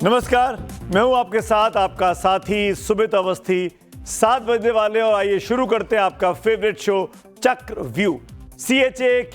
नमस्कार, मैं हूं आपके साथ आपका साथी सुमित अवस्थी। 7 बजने वाले और आइए शुरू करते हैं आपका फेवरेट शो चक्रव्यूह। CHAKRAVIEW,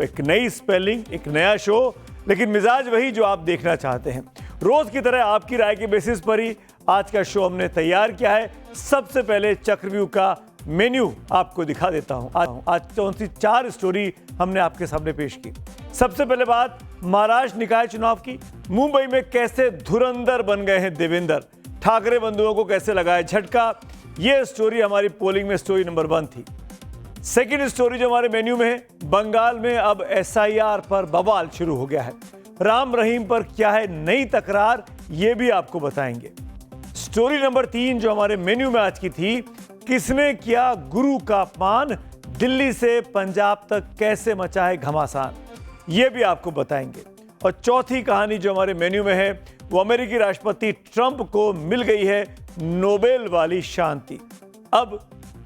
एक नई स्पेलिंग, एक नया शो, लेकिन मिजाज वही जो आप देखना चाहते हैं। रोज की तरह आपकी राय के बेसिस पर ही आज का शो हमने तैयार किया है। सबसे पहले चक्रव्यूह का मेन्यू आपको दिखा देता हूं। आज कौन सी 4 स्टोरी हमने आपके सामने पेश की। सबसे पहले बात महाराष्ट्र निकाय चुनाव की। मुंबई में कैसे धुरंधर बन गए हैं देवेंद्र, ठाकरे बंधुओं को कैसे लगाया झटका, यह स्टोरी हमारी पोलिंग में स्टोरी नंबर 1 थी। सेकंड स्टोरी जो हमारे मेन्यू में है, बंगाल में अब SIR पर बवाल शुरू हो गया है। राम रहीम पर क्या है नई तकरार, यह भी आपको बताएंगे। स्टोरी नंबर 3 जो हमारे मेन्यू में आज की थी, किसने किया गुरु का अपमान, दिल्ली से पंजाब तक कैसे मचा है घमासान, यह भी आपको बताएंगे। और चौथी कहानी जो हमारे मेन्यू में है, वो अमेरिकी राष्ट्रपति ट्रंप को मिल गई है नोबेल वाली शांति। अब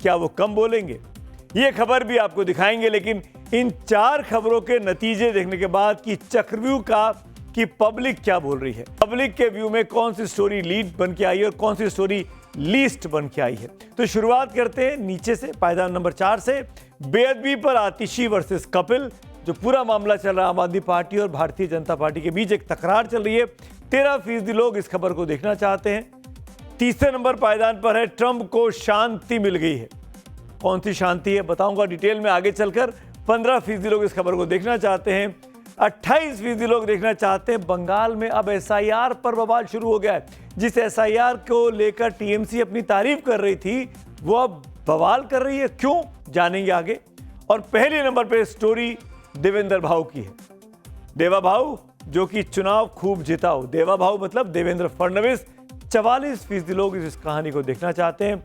क्या वो कम बोलेंगे, ये खबर भी आपको दिखाएंगे। लेकिन इन 4 खबरों के नतीजे देखने के बाद कि चक्रव्यूह की पब्लिक क्या बोल रही है, पब्लिक के व्यू में कौन सी स्टोरी लीड बन के आई है और कौन सी स्टोरी लीस्ट बन के आई है, तो शुरुआत करते हैं नीचे से, पायदान नंबर 4 से। बेअदबी पर आतिशी वर्सेस कपिल, जो पूरा मामला चल रहा है आम आदमी पार्टी और भारतीय जनता पार्टी के बीच, एक तकरार चल रही है। 13% लोग इस खबर को देखना चाहते हैं। तीसरे नंबर पायदान पर है ट्रंप को शांति मिल गई है। कौन सी शांति है बताऊंगा डिटेल में आगे चलकर। 15% लोग इस खबर को देखना चाहते हैं। 28% लोग देखना चाहते हैं बंगाल में अब SIR पर बवाल शुरू हो गया है। जिस SIR को लेकर TMC अपनी तारीफ कर रही थी, वो अब बवाल कर रही है, क्यों, जानेंगे आगे। और पहले नंबर पर स्टोरी देवेंद्र भाऊ की है। देवा भाऊ जो कि चुनाव खूब जिताओ, देवा भाऊ मतलब देवेंद्र फडणवीस। 44% लोग इस कहानी को देखना चाहते हैं।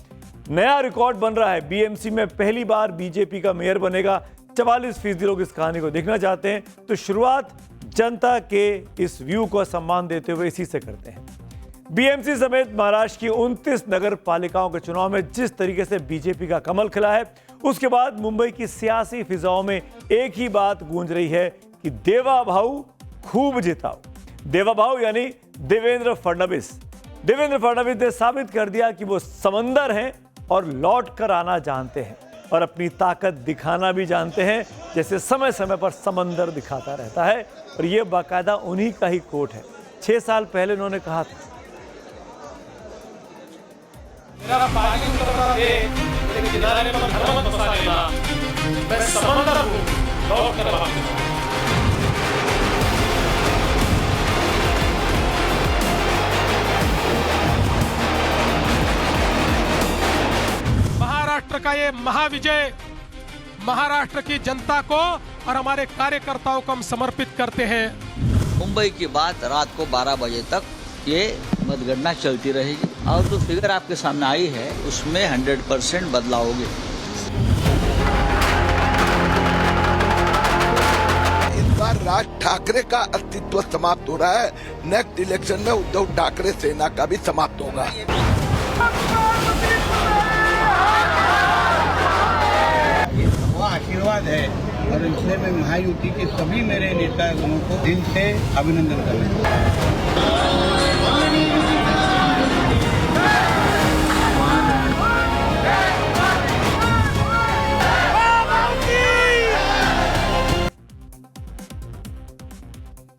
नया रिकॉर्ड बन रहा है, BMC में पहली बार BJP का मेयर बनेगा। 44% लोग इस कहानी को देखना चाहते हैं। तो शुरुआत जनता के इस व्यू को सम्मान देते हुए इसी से करते हैं। BMC समेत महाराष्ट्र की 29 नगर पालिकाओं के चुनाव में जिस तरीके से BJP का कमल खिला है, उसके बाद मुंबई की सियासी फिजाओं में एक ही बात गूंज रही है कि देवा भाऊ खूब जिताओ। देवा भाऊ यानी देवेंद्र फडणवीस। देवेंद्र फडणवीस ने साबित कर दिया कि वो समंदर हैं और लौट कर आना जानते हैं और अपनी ताकत दिखाना भी जानते हैं, जैसे समय समय पर समंदर दिखाता रहता है। और ये बाकायदा उन्हीं का ही कोट है। 6 साल पहले उन्होंने कहा था, किनारे पर घर मत बसा लेना, मैं समंदर हूं, लौट कर वापस। महाराष्ट्र का ये महाविजय महाराष्ट्र की जनता को और हमारे कार्यकर्ताओं को हम समर्पित करते हैं। मुंबई की बात रात को 12 बजे तक ये मतगणना चलती रहेगी और जो फिगर आपके सामने आई है उसमें 100% बदलाव होगी। इस बार राज ठाकरे का अस्तित्व समाप्त हो रहा है। नेक्स्ट इलेक्शन में उद्धव ठाकरे सेना का भी समाप्त होगा। वो आशीर्वाद है और इसलिए मैं महायुति के सभी मेरे नेतागणों को दिल से अभिनंदन करता हूँ।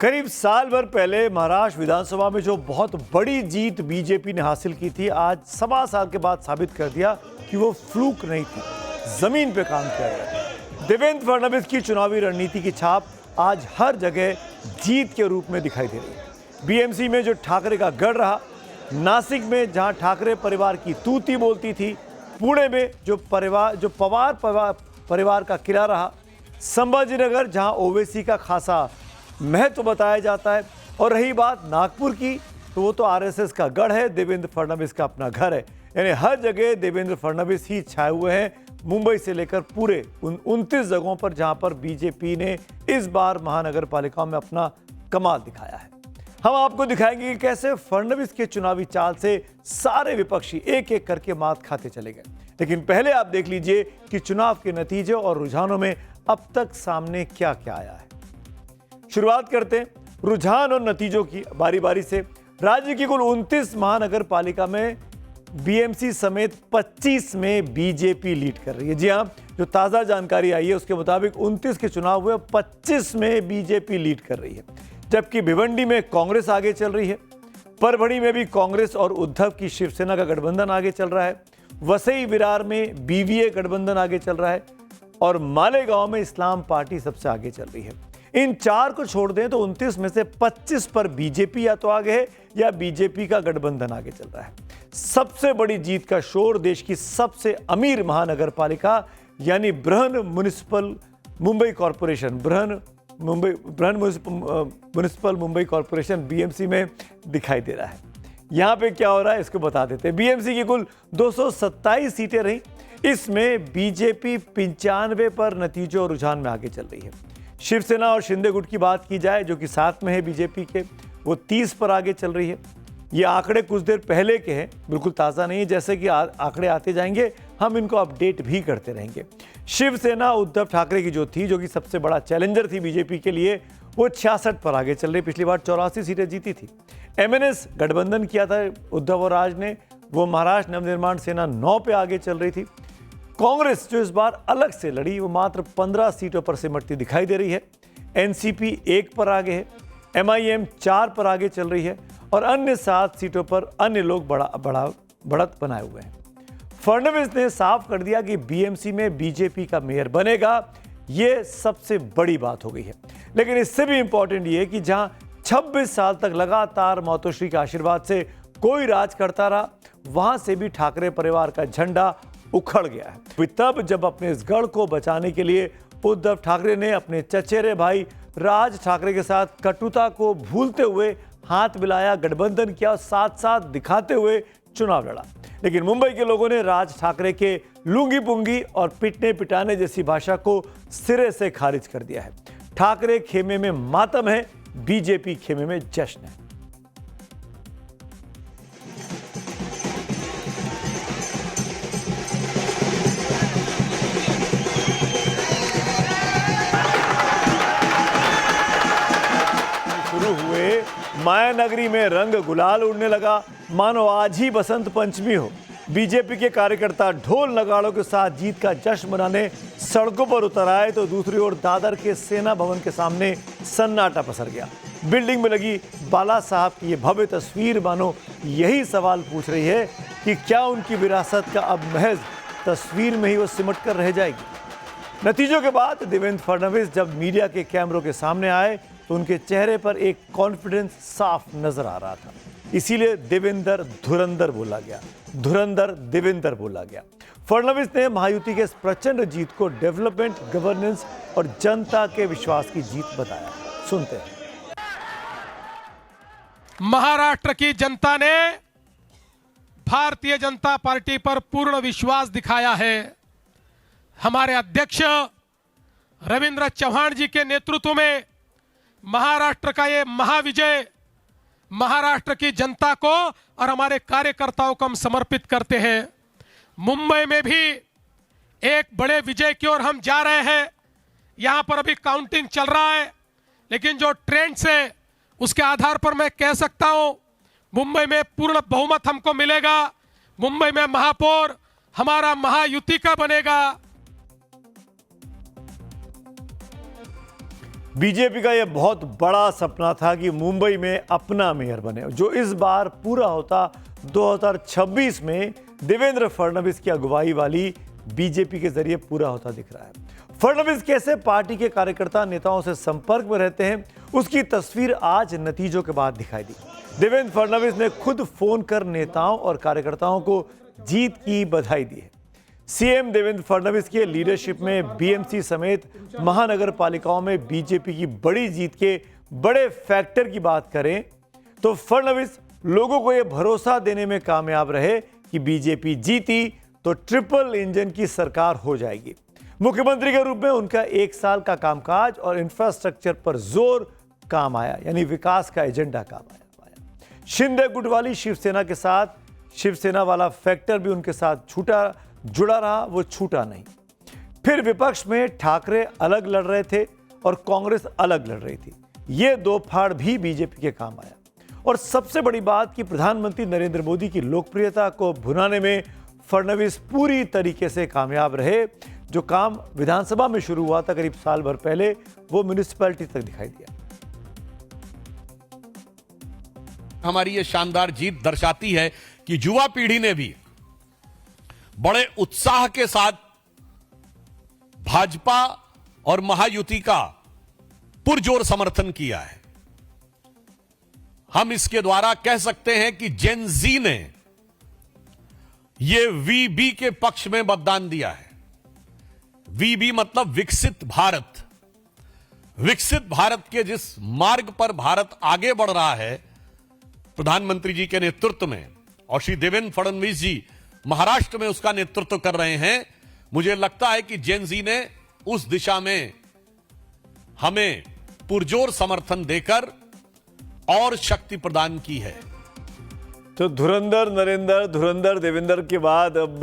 करीब साल भर पहले महाराष्ट्र विधानसभा में जो बहुत बड़ी जीत BJP ने हासिल की थी, आज 1.25 साल के बाद साबित कर दिया कि वो फ्लूक नहीं थी, जमीन पे काम किया गया। देवेंद्र फडणवीस की चुनावी रणनीति की छाप आज हर जगह जीत के रूप में दिखाई दे रही है। BMC में जो ठाकरे का गढ़ रहा, नासिक में जहां ठाकरे परिवार की तूती बोलती थी, पुणे में जो पवार परिवार का किला रहा, संभाजीनगर जहां ओवैसी का खासा महत्व बताया जाता है, और रही बात नागपुर की, तो वो तो RSS का गढ़ है, देवेंद्र फडणवीस का अपना घर है। यानी हर जगह देवेंद्र फडणवीस ही छाए हुए हैं, मुंबई से लेकर पूरे 29 जगहों पर जहां पर BJP ने इस बार महानगर पालिकाओं में अपना कमाल दिखाया है। हम आपको दिखाएंगे कि कैसे फडणवीस के चुनावी चाल से सारे विपक्षी एक एक करके मात खाते चले गए। लेकिन पहले आप देख लीजिए कि चुनाव के नतीजे और रुझानों में अब तक सामने क्या क्या आया है। शुरुआत करते हैं रुझान और नतीजों की बारी बारी से। राज्य की कुल 29 महानगर पालिका में बीएमसी समेत 25 में बीजेपी लीड कर रही है। जी हां, जो ताज़ा जानकारी आई है उसके मुताबिक 29 के चुनाव हुए, 25 में बीजेपी लीड कर रही है, जबकि भिवंडी में कांग्रेस आगे चल रही है। परभणी में भी कांग्रेस और उद्धव की शिवसेना का गठबंधन आगे चल रहा है। वसई विरार में बीवीए गठबंधन आगे चल रहा है और मालेगांव में इस्लाम पार्टी सबसे आगे चल रही है। इन चार को छोड़ दें तो 29 में से 25 पर बीजेपी या तो आगे है या बीजेपी का गठबंधन आगे चल रहा है। सबसे बड़ी जीत का शोर देश की सबसे अमीर महानगर पालिका यानी Brihan municipal Mumbai corporation, Brihan municipal Mumbai corporation BMC में दिखाई दे रहा है। यहां पे क्या हो रहा है इसको बता देते हैं। बीएमसी की कुल 227 सीटें रही, इसमें बीजेपी 95 पर नतीजों और रुझान में आगे चल रही है। शिवसेना और शिंदे गुट की बात की जाए जो कि साथ में है बीजेपी के, वो 30 पर आगे चल रही है। ये आंकड़े कुछ देर पहले के हैं, बिल्कुल ताज़ा नहीं है। जैसे कि आंकड़े आते जाएंगे हम इनको अपडेट भी करते रहेंगे। शिवसेना उद्धव ठाकरे की जो थी, जो कि सबसे बड़ा चैलेंजर थी बीजेपी के लिए, वो 66 पर आगे चल रही। पिछली बार 84 सीटें जीती थी। एमएनएस गठबंधन किया था उद्धव और राज ने, वो महाराष्ट्र नवनिर्माण सेना 9 पे आगे चल रही थी। कांग्रेस जो इस बार अलग से लड़ी वो मात्र 15 सीटों पर सिमटती दिखाई दे रही है। एनसीपी 1 पर आगे है, एमआईएम 4 पर आगे चल रही है और अन्य 7 सीटों पर अन्य लोग बढ़त बनाए हुए हैं। फडणवीस ने साफ कर दिया कि बीएमसी में बीजेपी का मेयर बनेगा, ये सबसे बड़ी बात हो गई है। लेकिन इससे भी इंपॉर्टेंट ये है कि जहां 26 साल तक लगातार मातोश्री के आशीर्वाद से कोई राज करता रहा, वहां से भी ठाकरे परिवार का झंडा उखड़ गया है। तब जब अपने इस गढ़ को बचाने के लिए उद्धव ठाकरे ने अपने चचेरे भाई राज ठाकरे के साथ कटुता को भूलते हुए हाथ मिलाया, गठबंधन किया और साथ साथ दिखाते हुए चुनाव लड़ा। लेकिन मुंबई के लोगों ने राज ठाकरे के लूंगी पुंगी और पिटने पिटाने जैसी भाषा को सिरे से खारिज कर दिया है। ठाकरे खेमे में मातम है, बीजेपी खेमे में जश्न है। हुए माया नगरी में रंग गुलाल उड़ने लगा, मानो आज ही बसंत पंचमी हो। बीजेपी के कार्यकर्ता ढोल नगाड़ों के साथ जीत का जश्न मनाने सड़कों पर उतर आए तो दूसरी ओर दादर के सेना भवन के सामने सन्नाटा पसर गया। बिल्डिंग में लगी बाला साहब की ये भव्य तस्वीर मानो यही सवाल पूछ रही है कि क्या उनकी विरासत का अब महज तस्वीर में ही वो सिमट कर रह जाएगी। नतीजों के बाद देवेंद्र फडणवीस जब मीडिया के कैमरों के सामने आए तो उनके चेहरे पर एक कॉन्फिडेंस साफ नजर आ रहा था। इसीलिए देवेंद्र धुरंधर बोला गया, धुरंधर देवेंद्र बोला गया। फडणवीस ने महायुति के इस प्रचंड जीत को डेवलपमेंट, गवर्नेंस और जनता के विश्वास की जीत बताया। सुनते हैं। महाराष्ट्र की जनता ने भारतीय जनता पार्टी पर पूर्ण विश्वास दिखाया है। हमारे अध्यक्ष रविंद्र चव्हाण जी के नेतृत्व में महाराष्ट्र का ये महाविजय महाराष्ट्र की जनता को और हमारे कार्यकर्ताओं को हम समर्पित करते हैं। मुंबई में भी एक बड़े विजय की ओर हम जा रहे हैं। यहां पर अभी काउंटिंग चल रहा है, लेकिन जो ट्रेंड्स है उसके आधार पर मैं कह सकता हूं मुंबई में पूर्ण बहुमत हमको मिलेगा। मुंबई में महापौर हमारा महायुति का बनेगा। बीजेपी का यह बहुत बड़ा सपना था कि मुंबई में अपना मेयर बने, जो इस बार पूरा होता 2026 में देवेंद्र फडणवीस की अगुवाई वाली बीजेपी के जरिए पूरा होता दिख रहा है। फडणवीस कैसे पार्टी के कार्यकर्ता नेताओं से संपर्क में रहते हैं, उसकी तस्वीर आज नतीजों के बाद दिखाई दी। देवेंद्र फडणवीस ने खुद फोन कर नेताओं और कार्यकर्ताओं को जीत की बधाई दी है। सीएम देवेंद्र फडणवीस की लीडरशिप में बीएमसी समेत महानगर पालिकाओं में बीजेपी की बड़ी जीत के बड़े फैक्टर की बात करें तो फडणवीस लोगों को यह भरोसा देने में कामयाब रहे कि बीजेपी जीती तो ट्रिपल इंजन की सरकार हो जाएगी। मुख्यमंत्री के रूप में उनका 1 साल का कामकाज और इंफ्रास्ट्रक्चर पर जोर काम आया, यानी विकास का एजेंडा काम आया। शिंदे गुट वाली शिवसेना के साथ शिवसेना वाला फैक्टर भी उनके साथ जुड़ा रहा, वो छूटा नहीं। फिर विपक्ष में ठाकरे अलग लड़ रहे थे और कांग्रेस अलग लड़ रही थी। ये दो फाड़ भी बीजेपी के काम आया। और सबसे बड़ी बात कि प्रधानमंत्री नरेंद्र मोदी की लोकप्रियता को भुनाने में फडणवीस पूरी तरीके से कामयाब रहे। जो काम विधानसभा में शुरू हुआ था करीब साल भर पहले, वो म्युनिसिपैलिटी तक दिखाई दिया। हमारी ये शानदार जीत दर्शाती है कि युवा पीढ़ी ने भी बड़े उत्साह के साथ भाजपा और महायुति का पुरजोर समर्थन किया है। हम इसके द्वारा कह सकते हैं कि जेन जी ने ये वीबी के पक्ष में मतदान दिया है। वीबी मतलब विकसित भारत। विकसित भारत के जिस मार्ग पर भारत आगे बढ़ रहा है प्रधानमंत्री जी के नेतृत्व में, और श्री देवेंद्र फडणवीस जी महाराष्ट्र में उसका नेतृत्व कर रहे हैं, मुझे लगता है कि जेन जी ने उस दिशा में हमें पुरजोर समर्थन देकर और शक्ति प्रदान की है। तो धुरंधर नरेंद्र, धुरंधर देवेंद्र के बाद अब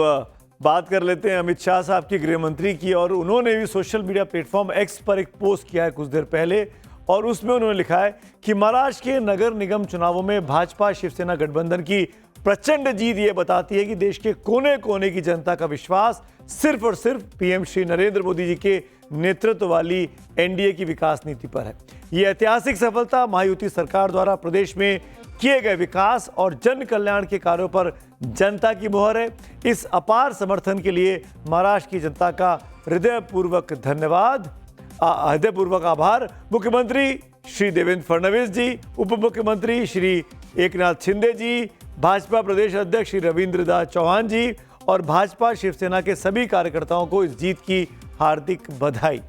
बात कर लेते हैं अमित शाह साहब की, गृह मंत्री की। और उन्होंने भी सोशल मीडिया प्लेटफॉर्म एक्स पर एक पोस्ट किया है कुछ देर पहले, और उसमें उन्होंने लिखा है कि महाराष्ट्र के नगर निगम चुनावों में भाजपा शिवसेना गठबंधन की प्रचंड जीत ये बताती है कि देश के कोने कोने की जनता का विश्वास सिर्फ और सिर्फ पीएम श्री नरेंद्र मोदी जी के नेतृत्व वाली एनडीए की विकास नीति पर है। ये ऐतिहासिक सफलता महायुति सरकार द्वारा प्रदेश में किए गए विकास और जन कल्याण के कार्यों पर जनता की मोहर है। इस अपार समर्थन के लिए महाराष्ट्र की जनता का हृदयपूर्वक धन्यवाद, हृदयपूर्वक आभार। मुख्यमंत्री श्री देवेंद्र फडणवीस जी, उप मुख्यमंत्री श्री एकनाथ शिंदे जी, भाजपा प्रदेश अध्यक्ष श्री रविंद्र दास चौहान जी और भाजपा शिवसेना के सभी कार्यकर्ताओं को इस जीत की हार्दिक बधाई।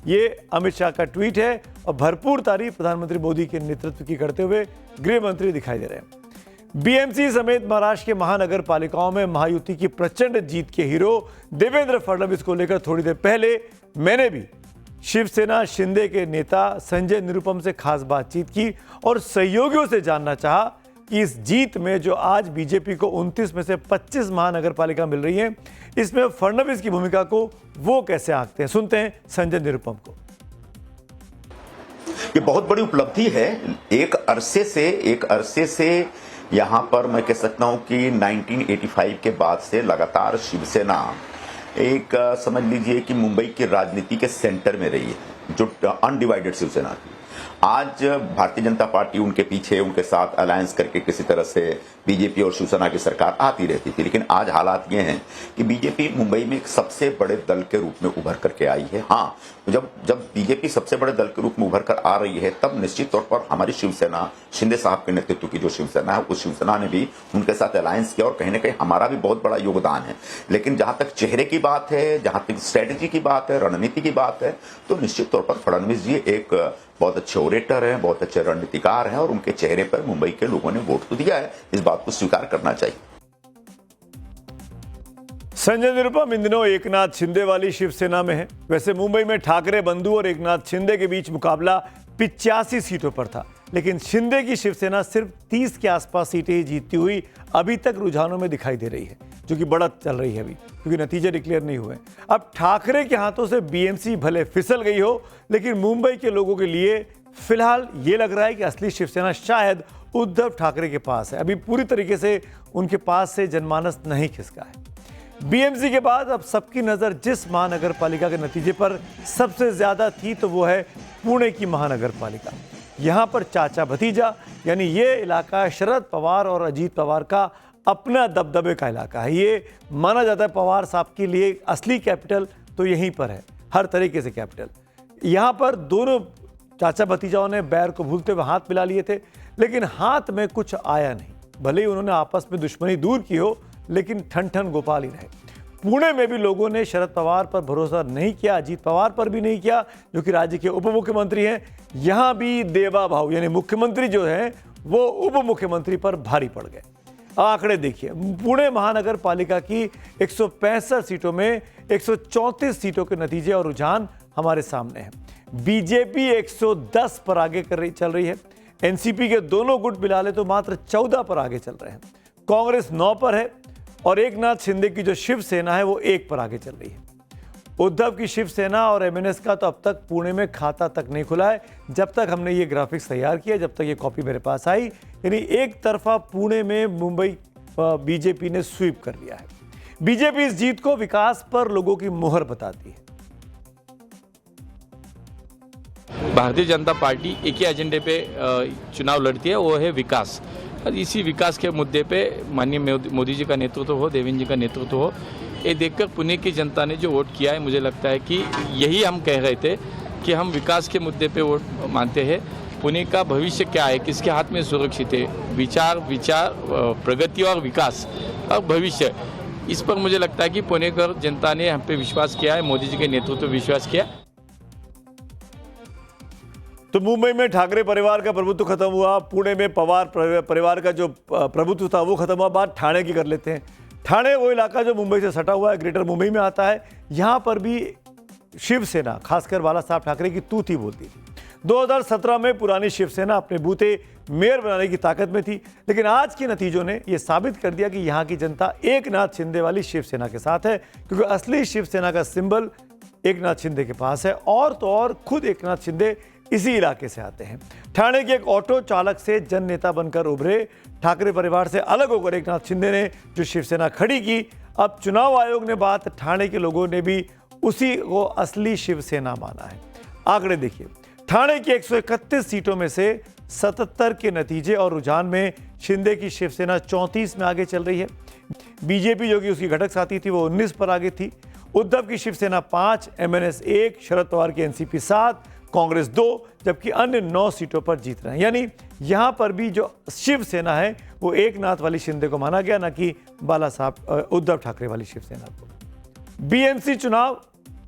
ये अमित शाह का ट्वीट है और भरपूर तारीफ प्रधानमंत्री मोदी के नेतृत्व की करते हुए गृह मंत्री दिखाई दे रहे हैं। बीएमसी समेत महाराष्ट्र के महानगर पालिकाओं में महायुति की प्रचंड जीत के हीरो देवेंद्र फडणवीस को लेकर थोड़ी देर पहले मैंने भी शिवसेना शिंदे के नेता संजय निरुपम से खास बातचीत की और सहयोगियों से जानना चाहा कि इस जीत में जो आज बीजेपी को 29 में से 25 महानगर पालिका मिल रही है, इसमें फडणवीस की भूमिका को वो कैसे आंकते हैं। सुनते हैं संजय निरुपम को। ये बहुत बड़ी उपलब्धि है। एक अरसे से यहाँ पर मैं कह सकता हूँ कि 1985 के बाद से लगातार शिवसेना एक समझ लीजिए कि मुंबई की राजनीति के सेंटर में रही है, जो अनडिवाइडेड शिवसेना थी। आज भारतीय जनता पार्टी उनके पीछे, उनके साथ अलायंस करके किसी तरह से बीजेपी और शिवसेना की सरकार आती रहती थी, लेकिन आज हालात ये हैं कि बीजेपी मुंबई में एक सबसे बड़े दल के रूप में उभर करके आई है। हाँ, जब बीजेपी सबसे बड़े दल के रूप में उभर कर आ रही है, तब निश्चित तौर पर हमारी शिवसेना, शिंदे साहब के नेतृत्व की जो शिवसेना है, उस शिवसेना ने भी उनके साथ अलायंस किया और कहीं ना कहीं हमारा भी बहुत बड़ा योगदान है। लेकिन जहां तक चेहरे की बात है, जहां तक स्ट्रेटेजी की बात है, रणनीति की बात है, तो निश्चित तौर पर फडणवीस जी एक बहुत अच्छे ओरेटर हैं, बहुत अच्छे रणनीतिकार हैं और उनके चेहरे पर मुंबई के लोगों ने वोट तो दिया है, इस बात को स्वीकार करना चाहिए। संजय निरुपम इन दिनों एकनाथ शिंदे वाली शिवसेना में है। वैसे मुंबई में ठाकरे बंधु और एकनाथ शिंदे के बीच मुकाबला 85 सीटों पर था, लेकिन शिंदे की शिवसेना सिर्फ 30 के आसपास सीटें ही जीतती हुई अभी तक रुझानों में दिखाई दे रही है, जो कि बढ़त चल रही है अभी, क्योंकि नतीजे डिक्लेयर नहीं हुए। अब ठाकरे के हाथों से बीएमसी भले फिसल गई हो, लेकिन मुंबई के लोगों के लिए फिलहाल ये लग रहा है कि असली शिवसेना शायद उद्धव ठाकरे के पास है। अभी पूरी तरीके से उनके पास से जनमानस नहीं खिसका है। बीएमसी के बाद अब सबकी नजर जिस महानगर पालिका के नतीजे पर सबसे ज्यादा थी, तो वो है पुणे की महानगर पालिका। यहाँ पर चाचा भतीजा, यानी ये इलाका शरद पवार और अजीत पवार का अपना दबदबे का इलाका है। ये माना जाता है पवार साहब के लिए असली कैपिटल तो यहीं पर है, हर तरीके से कैपिटल। यहाँ पर दोनों चाचा भतीजाओं ने बैर को भूलते हुए हाथ मिला लिए थे, लेकिन हाथ में कुछ आया नहीं। भले ही उन्होंने आपस में दुश्मनी दूर की हो, लेकिन ठन ठन गोपाल ही रहे। पुणे में भी लोगों ने शरद पवार पर भरोसा नहीं किया, अजीत पवार पर भी नहीं किया, जो कि राज्य के उप मुख्यमंत्री हैं। यहाँ भी देवा भाव, यानी मुख्यमंत्री जो है वो उप मुख्यमंत्री पर भारी पड़ गए। आंकड़े देखिए, पुणे महानगर पालिका की 165 सीटों में 134 सीटों के नतीजे और रुझान हमारे सामने हैं। बीजेपी 110 पर आगे चल रही है। एनसीपी के दोनों गुट मिला ले तो मात्र 14 पर आगे चल रहे हैं। कांग्रेस 9 पर है और एकनाथ शिंदे की जो शिवसेना है वो 1 पर आगे चल रही है। उद्धव की शिवसेना और एमएनएस का तो अब तक पुणे में खाता तक नहीं खुला है जब तक हमने ये ग्राफिक्स तैयार किया, जब तक ये कॉपी मेरे पास आई। यानी एक तरफा पुणे में मुंबई बीजेपी ने स्वीप कर लिया है। बीजेपी इस जीत को विकास पर लोगों की मुहर बताती है। भारतीय जनता पार्टी एक ही एजेंडे पे चुनाव लड़ती है, वो है विकास। और इसी विकास के मुद्दे पे माननीय मोदी जी का नेतृत्व हो, देवेंद्र जी का नेतृत्व हो, ये देखकर पुणे की जनता ने जो वोट किया है, मुझे लगता है कि यही हम कह रहे थे कि हम विकास के मुद्दे पे वोट मानते हैं। पुणे का भविष्य क्या है, किसके हाथ में सुरक्षित है, विचार प्रगति और विकास और भविष्य, इस पर मुझे लगता है कि पुणे की जनता ने हम पे विश्वास किया है, मोदी जी के नेतृत्व पे विश्वास किया। तो मुंबई में ठाकरे परिवार का प्रभुत्व खत्म हुआ, पुणे में पवार परिवार का जो प्रभुत्व था वो खत्म हुआ। बात ठाणे की कर लेते हैं। ठाणे वो इलाका जो मुंबई से सटा हुआ है, ग्रेटर मुंबई में आता है। यहाँ पर भी शिवसेना, खासकर बाला साहब ठाकरे की तू थी बोलती थी। 2017 में पुरानी शिवसेना अपने बूते मेयर बनाने की ताकत में थी, लेकिन आज के नतीजों ने यह साबित कर दिया कि यहाँ की जनता एकनाथ शिंदे वाली शिवसेना के साथ है, क्योंकि असली शिवसेना का सिंबल एकनाथ शिंदे के पास है। और तो और खुद एकनाथ शिंदे इसी इलाके से आते हैं। ठाणे के एक ऑटो चालक से जन नेता बनकर उभरे ठाकरे परिवार से अलग होकर एकनाथ शिंदे ने जो शिवसेना खड़ी की, अब चुनाव आयोग ने बात ठाणे के लोगों ने भी उसी को असली शिवसेना माना है। आंकड़े देखिए, ठाणे की 131 सीटों में से 77 के नतीजे और रुझान में शिंदे की शिवसेना 34 में आगे चल रही है। बीजेपी जो कि उसकी घटक साथी थी वो 19 पर आगे थी। उद्धव की शिवसेना 5, एमएनएस 1, शरद पवार की एनसीपी 7, कांग्रेस 2, जबकि अन्य 9 सीटों पर जीत रहे हैं। यानी यहां पर भी जो शिवसेना है वो एकनाथ वाली शिंदे को माना गया, ना कि बाला साहब उद्धव ठाकरे वाली शिवसेना को। बीएमसी चुनाव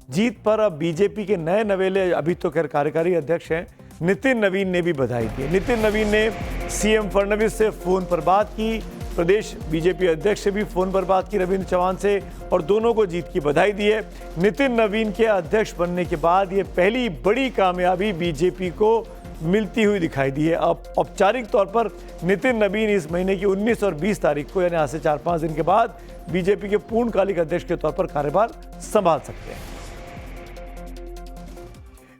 जीत पर अब बीजेपी के नए नवेले, अभी तो खैर कार्यकारी अध्यक्ष हैं, नितिन नवीन ने भी बधाई दी। नितिन नवीन ने सीएम फडणवीस से फोन पर बात की, प्रदेश बीजेपी अध्यक्ष से भी फोन पर बात की रविंद्र चौहान से, और दोनों को जीत की बधाई दी है। नितिन नवीन के अध्यक्ष बनने के बाद ये पहली बड़ी कामयाबी बीजेपी को मिलती हुई दिखाई दी है। अब औपचारिक तौर पर नितिन नवीन इस महीने की 19 और 20 तारीख को, यानी आज से 4-5 दिन के बाद, बीजेपी के पूर्णकालिक अध्यक्ष के तौर पर कार्यभार संभाल सकते हैं।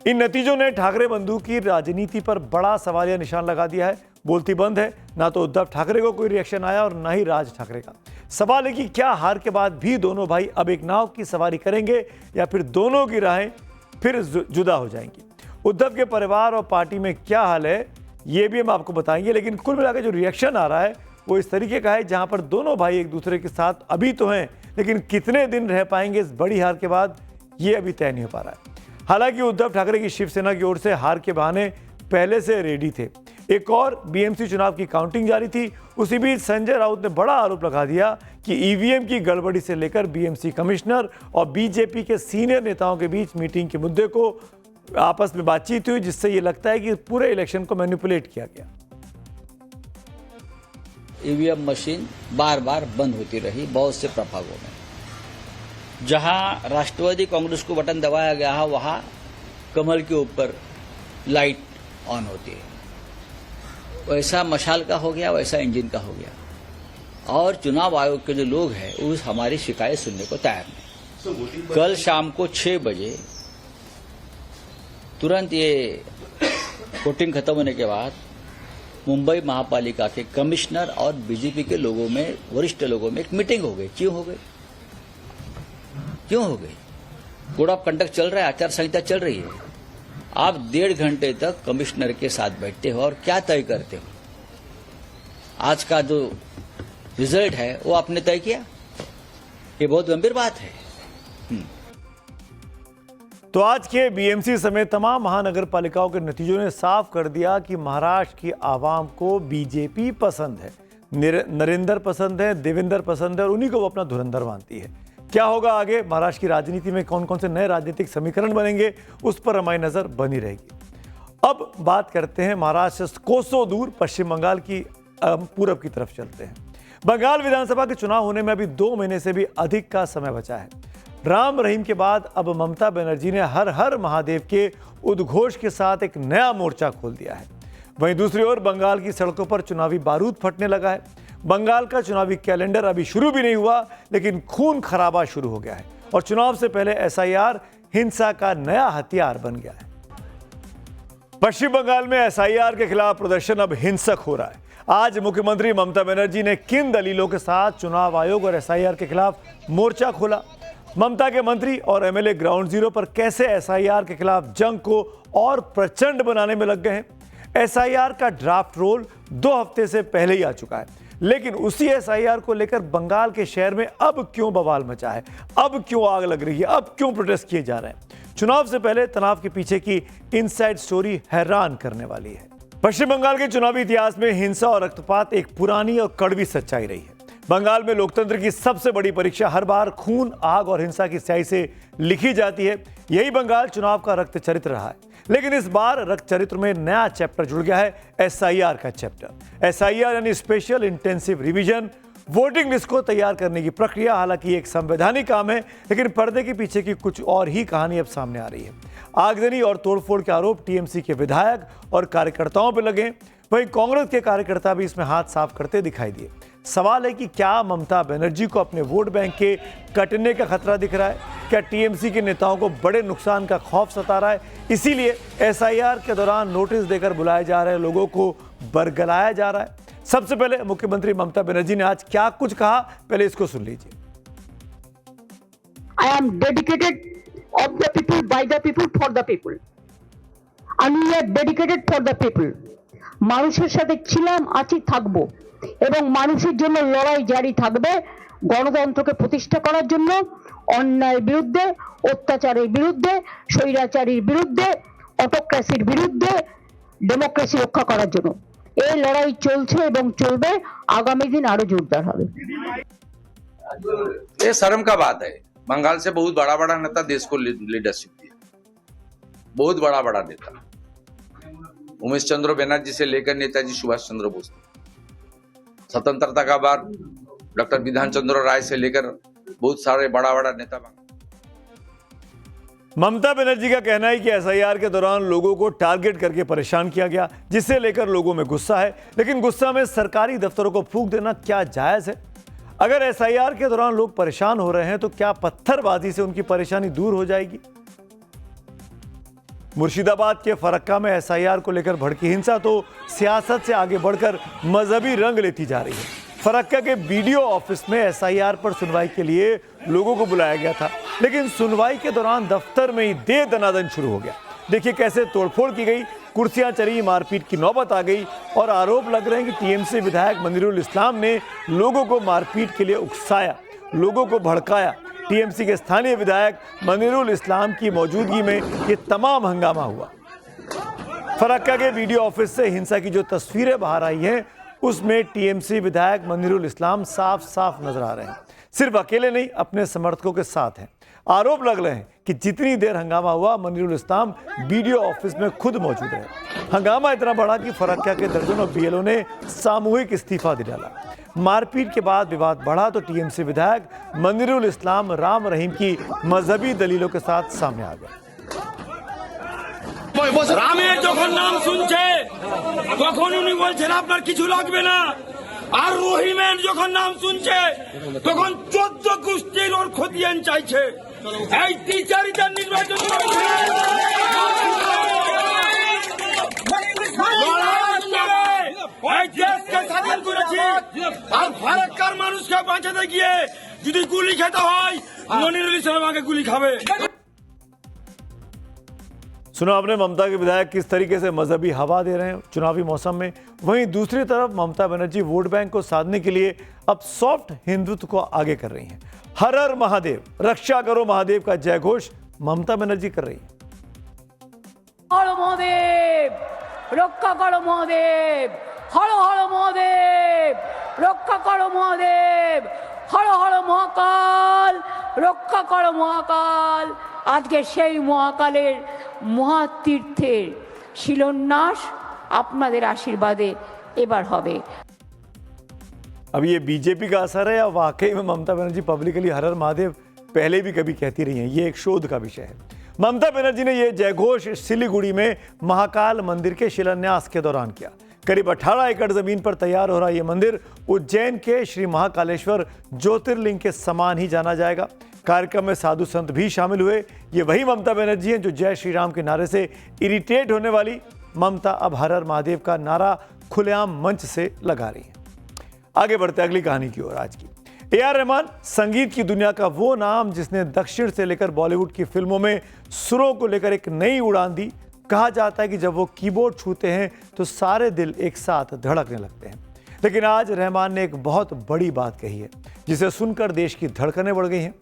इन नतीजों ने ठाकरे बंधु की राजनीति पर बड़ा सवालिया निशान लगा दिया है। बोलती बंद है, ना तो उद्धव ठाकरे को कोई रिएक्शन आया और ना ही राज ठाकरे का। सवाल है कि क्या हार के बाद भी दोनों भाई अब एक नाव की सवारी करेंगे या फिर दोनों की राहें फिर जुदा हो जाएंगी। उद्धव के परिवार और पार्टी में क्या हाल है ये भी हम आपको बताएंगे, लेकिन कुल मिलाकर जो रिएक्शन आ रहा है वो इस तरीके का है जहां पर दोनों भाई एक दूसरे के साथ अभी तो हैं, लेकिन कितने दिन रह पाएंगे इस बड़ी हार के बाद ये अभी तय नहीं हो पा रहा है। हालांकि उद्धव ठाकरे की शिवसेना की ओर से हार के बहाने पहले से रेडी थे। एक और बीएमसी चुनाव की काउंटिंग जारी थी। उसी बीच संजय राउत ने बड़ा आरोप लगा दिया कि ईवीएम की गड़बड़ी से लेकर बीएमसी कमिश्नर और बीजेपी के सीनियर नेताओं के बीच मीटिंग के मुद्दे को आपस में बातचीत हुई, जिससे ये लगता है कि पूरे इलेक्शन को मैनिपुलेट किया गया। ईवीएम मशीन बार बार बंद होती रही बहुत से प्रभागों में। जहां राष्ट्रवादी कांग्रेस को बटन दबाया गया है वहां कमल के ऊपर लाइट ऑन होती है। वैसा मशाल का हो गया, वैसा इंजन का हो गया। और चुनाव आयोग के जो लोग हैं उस हमारी शिकायत सुनने को तैयार नहीं। कल शाम को 6 बजे तुरंत ये वोटिंग खत्म होने के बाद मुंबई महापालिका के कमिश्नर और बीजेपी के लोगों में, वरिष्ठ लोगों में एक मीटिंग हो गई। क्यों हो गई? क्यों हो गई? कोड ऑफ कंडक्ट चल रहा है, आचार संहिता चल रही है। आप 1.5 घंटे तक कमिश्नर के साथ बैठते हो और क्या तय करते हो? आज का जो रिजल्ट है वो आपने तय किया। ये बहुत गंभीर बात है। तो आज के बीएमसी समेत तमाम महानगर पालिकाओं के नतीजों ने साफ कर दिया कि महाराष्ट्र की आवाम को बीजेपी पसंद है, नरेंद्र पसंद है, देवेंद्र पसंद है और उन्हीं को वो अपना धुरंधर मानती है। क्या होगा आगे, महाराष्ट्र की राजनीति में कौन कौन से नए राजनीतिक समीकरण बनेंगे, उस पर हमारी नजर बनी रहेगी। अब बात करते हैं महाराष्ट्र से कोसों दूर पश्चिम बंगाल की पूरब की तरफ चलते हैं। बंगाल विधानसभा के चुनाव होने में अभी 2 महीने से भी अधिक का समय बचा है। राम रहीम के बाद अब ममता बनर्जी ने हर हर महादेव के उद्घोष के साथ एक नया मोर्चा खोल दिया है। वहीं दूसरी ओर बंगाल की सड़कों पर चुनावी बारूद फटने लगा है। बंगाल का चुनावी कैलेंडर अभी शुरू भी नहीं हुआ, लेकिन खून खराबा शुरू हो गया है और चुनाव से पहले एसआईआर हिंसा का नया हथियार बन गया है। पश्चिम बंगाल में एसआईआर के खिलाफ प्रदर्शन अब हिंसक हो रहा है। आज मुख्यमंत्री ममता बनर्जी ने किन दलीलों के साथ चुनाव आयोग और एसआईआर के खिलाफ मोर्चा खोला, ममता के मंत्री और एमएलए ग्राउंड जीरो पर कैसे एसआईआर के खिलाफ जंग को और प्रचंड बनाने में लग गए हैं। एसआईआर का ड्राफ्ट रोल 2 हफ्ते से पहले ही आ चुका है, लेकिन उसी एसआईआर को लेकर बंगाल के शहर में अब क्यों बवाल मचा है, अब क्यों आग लग रही है, अब क्यों प्रोटेस्ट किए जा रहे हैं। चुनाव से पहले तनाव के पीछे की इनसाइड स्टोरी हैरान करने वाली है। पश्चिम बंगाल के चुनावी इतिहास में हिंसा और रक्तपात एक पुरानी और कड़वी सच्चाई रही है। बंगाल में लोकतंत्र की सबसे बड़ी परीक्षा हर बार खून, आग और हिंसा की स्याही से लिखी जाती है। यही बंगाल चुनाव का रक्त चरित्र रहा है, लेकिन इस बार रक्त चरित्र में नया चैप्टर जुड़ गया है, एसआईआर का चैप्टर। एसआईआर यानी special intensive revision, voting list को तैयार करने की प्रक्रिया। हालांकि एक संवैधानिक काम है, लेकिन पर्दे के पीछे की कुछ और ही कहानी अब सामने आ रही है। आगजनी और तोड़फोड़ के आरोप टीएमसी के विधायक और कार्यकर्ताओं पर लगे, वहीं कांग्रेस के कार्यकर्ता भी इसमें हाथ साफ करते दिखाई दिए। सवाल है कि क्या ममता बनर्जी को अपने वोट बैंक के कटने का खतरा दिख रहा है? क्या टीएमसी के नेताओं को बड़े नुकसान का खौफ सता रहा है? इसीलिए एसआईआर के दौरान नोटिस देकर बुलाए जा रहे लोगों को बरगलाया जा रहा है। सबसे पहले मुख्यमंत्री ममता बनर्जी ने आज क्या कुछ कहा, पहले इसको सुन लीजिए। I am dedicated of the people, by the people, for the people. And we are dedicated for the people. মানুষের সাথে ছিলাম, আছি, থাকবো এবং মানুষের জন্য লড়াই জারি থাকবে। গণতন্ত্রকে প্রতিষ্ঠা করার জন্য, অন্যায়ের বিরুদ্ধে, অত্যাচারের বিরুদ্ধে, স্বৈরাচারীর বিরুদ্ধে, অটোক্রেসির বিরুদ্ধে ডেমোক্রেসি রক্ষা করার জন্য এই লড়াই চলছে এবং চলবে। আগামী দিন আরো জোরদার হবে। ये शर्म का बात है, बंगाल से बहुत बड़ा बड़ा नेता देश को लीडरशिप दिया, बहुत बड़ा बड़ा नेता, उमेश चंद्र बनर्जी से लेकर नेताजी सुभाष चंद्र बोस, स्वतंत्रता का बाद डॉक्टर विधान चंद्र राय से लेकर बहुत सारे बड़ा बड़ा नेता। ममता बनर्जी का कहना है कि एसआईआर के दौरान लोगों को टारगेट करके परेशान किया गया, जिससे लेकर लोगों में गुस्सा है। लेकिन गुस्सा में सरकारी दफ्तरों को फूंक देना क्या जायज है? अगर एसआईआर के दौरान लोग परेशान हो रहे हैं तो क्या पत्थरबाजी से उनकी परेशानी दूर हो जाएगी? मुर्शिदाबाद के फरक्का में एसआईआर को लेकर भड़की हिंसा तो सियासत से आगे बढ़कर मजहबी रंग लेती जा रही है। फरक्का के बीडीओ ऑफिस में एसआईआर पर सुनवाई के लिए लोगों को बुलाया गया था, लेकिन सुनवाई के दौरान दफ्तर में ही दे दनादन शुरू हो गया। देखिए कैसे तोड़फोड़ की गई, कुर्सियां चली, मारपीट की नौबत आ गई और आरोप लग रहे हैं कि टीएमसी विधायक मंदिरुल इस्लाम ने लोगों को मारपीट के लिए उकसाया, लोगों को भड़काया। टीएमसी के स्थानीय विधायक मंदिरुल इस्लाम की मौजूदगी में ये तमाम हंगामा हुआ। फरक्का के बीडीओ ऑफिस से हिंसा की जो तस्वीरें बाहर आई हैं, उसमें टीएमसी विधायक मंदिरुल इस्लाम साफ साफ नजर आ रहे हैं। सिर्फ अकेले नहीं, अपने समर्थकों के साथ हैं। आरोप लग रहे हैं कि जितनी देर हंगामा हुआ, मंदिरुल इस्लाम बीडीओ ऑफिस में खुद मौजूद रहे। हंगामा इतना बढ़ा कि फरक्का के दर्जनों बीएलओ ने सामूहिक इस्तीफा दे डाला। मारपीट के बाद विवाद बढ़ा तो टीएमसी विधायक मंदिरुल इस्लाम राम रहीम की मजहबी दलीलों के साथ सामने आ गए। রামের যখন নাম শুনছে তখন উনি বলছেন আপনার কিছু লাগবে না, আর রহিমের যখন নাম শুনছে তখন 14 গোষ্ঠীর ওর খতিয়ান চাইছে। এই টিচারিটার নির্বাচন এই দেশকে স্বাধীন করেছি, আর ফারাক্কার মানুষকে বাঁচাতে গিয়ে যদি গুলি খেতে হয় মনিরুল ইসলাম আগে গুলি খাবে। सुना आपने ममता के विधायक किस तरीके से मजहबी हवा दे रहे हैं चुनावी मौसम में। वहीं दूसरी तरफ ममता बनर्जी वोट बैंक को साधने के लिए अब सॉफ्ट हिंदुत्व को आगे कर रही हैं। हर हर महादेव, रक्षा करो महादेव का जय घोष ममता बनर्जी कर रही है। महादेव, रक्षा करो महादेव, हर हर महादेव, रक्षा करो महादेव, हर हर महाकाल, रक्षा करो महाकाल। আজকে সেই মহাকালের মহাতীর্থের শিলান্যাস আপনাদের আশীর্বাদে এবার হবে। अब ये बीजेपी का असर है या वाकई में ममता बनर्जी पब्लिकली हर हर महादेव पहले भी कभी कहती रही हैं? ये एक शोध का विषय है। ममता बनर्जी ने यह जयघोष सिलीगुड़ी में महाकाल मंदिर के शिलान्यास के दौरान किया। करीब 18 एकड़ जमीन पर तैयार हो रहा यह मंदिर उज्जैन के श्री महाकालेश्वर ज्योतिर्लिंग के समान ही जाना जाएगा। कार्यक्रम में साधु संत भी शामिल हुए। ये वही ममता बनर्जी हैं जो जय श्री राम के नारे से इरिटेट होने वाली ममता अब हर हर महादेव का नारा खुलेआम मंच से लगा रही हैं। आगे बढ़ते अगली कहानी की ओर। आज की ए.आर. रहमान संगीत की दुनिया का वो नाम जिसने दक्षिण से लेकर बॉलीवुड की फिल्मों में सुरों को लेकर एक नई उड़ान दी। कहा जाता है कि जब वो कीबोर्ड छूते हैं तो सारे दिल एक साथ धड़कने लगते हैं। लेकिन आज रहमान ने एक बहुत बड़ी बात कही है जिसे सुनकर देश की धड़कनें बढ़ गई हैं।